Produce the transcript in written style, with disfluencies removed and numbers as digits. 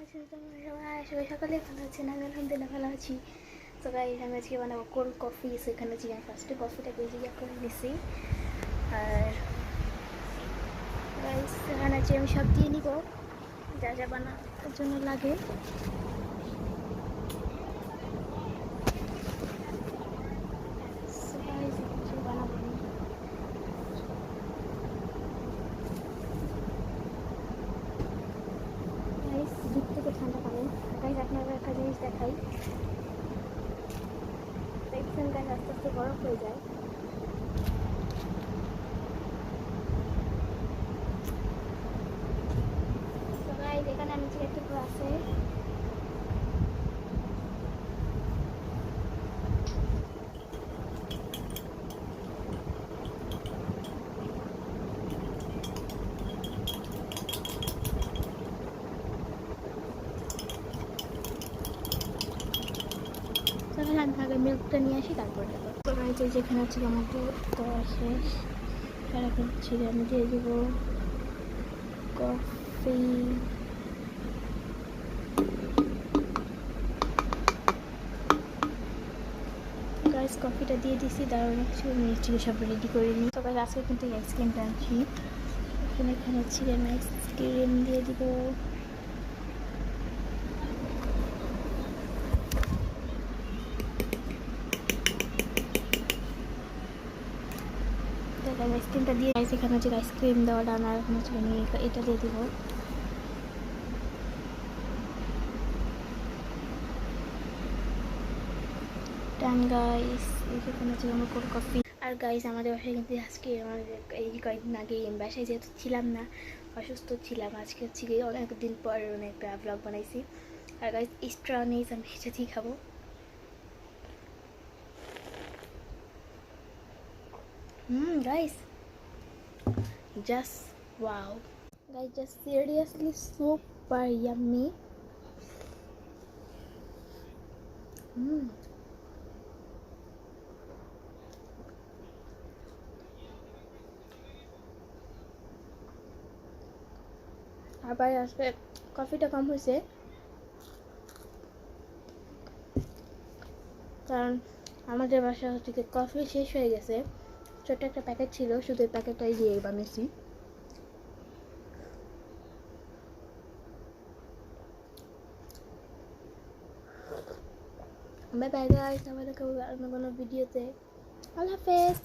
আছেন তোমরা সবাই? সবাই সকালে ভালো আছেন? আমি আলহামদুলিল্লাহ ভালো আছি। তো গাইস আমি আজকে বানাবো কোল্ড কফি। সেখানে হচ্ছে আমি ফার্স্টে কফিটাকে ইয়া করে নিছি। আর গাইস এখানে হচ্ছে আমি সব দিয়ে নিব যা যা বানানোর জন্য লাগে। বানাবো গাইস, দুধ থেকে ঠান্ডা পাবেন। গাইস আপনারা একটা জিনিস দেখাই, দেখছেন গাইস আস্তে আস্তে বরফ হয়ে যায়। তো গাইস এখানে আমি যে একটু আছে তাহলে আমি আগে মিল্কটা নিয়ে আসি, তারপর দেবো। তো গাইস যেখানে হচ্ছে আমার দুধ দেওয়া শেষ, এখন হচ্ছে আমি দিয়ে দেবো কফি। গাইস কফিটা দিয়ে দিছি, দারুণ কিছু মিষ্টি সব রেডি করে নিই। তো গাইস আজকে কিন্তু আইসক্রিমটা আনছি, এখানে হচ্ছে আমি আইসক্রিম দিয়ে দিব। আইসক্রিমটা দিয়ে এখানে হচ্ছে আইসক্রিম দেওয়াটা আমার, এখন হচ্ছে আমি এটা দিয়ে দিব। ডান গাইস, এখানে হচ্ছে আমার কোল্ড কফি। আর গাইস আমাদের বাসায় কিন্তু আজকে আমাদের এই কয়েকদিন আগে বাসায় যেহেতু ছিলাম না, অসুস্থ ছিলাম, আজকে হচ্ছে গিয়ে অনেকদিন পর একটা ব্লগ বানাইছি। আর গাইস স্ট্র নেই, আমি সাথেই খাবো। Guys just wow, guys, just seriously super yummy. আবার আজকে কফিটা কম হয়েছে, কারণ আমাদের বাসা হচ্ছে কফি শেষ হয়ে গেছে। ছোট্ট একটা প্যাকেট ছিল, শুধু এই প্যাকেটটাই দিয়ে বানিয়েছি। বাই বাই গাইস, আবার দেখা হবে অন্য কোনো ভিডিওতে। আল্লাহ হাফেজ।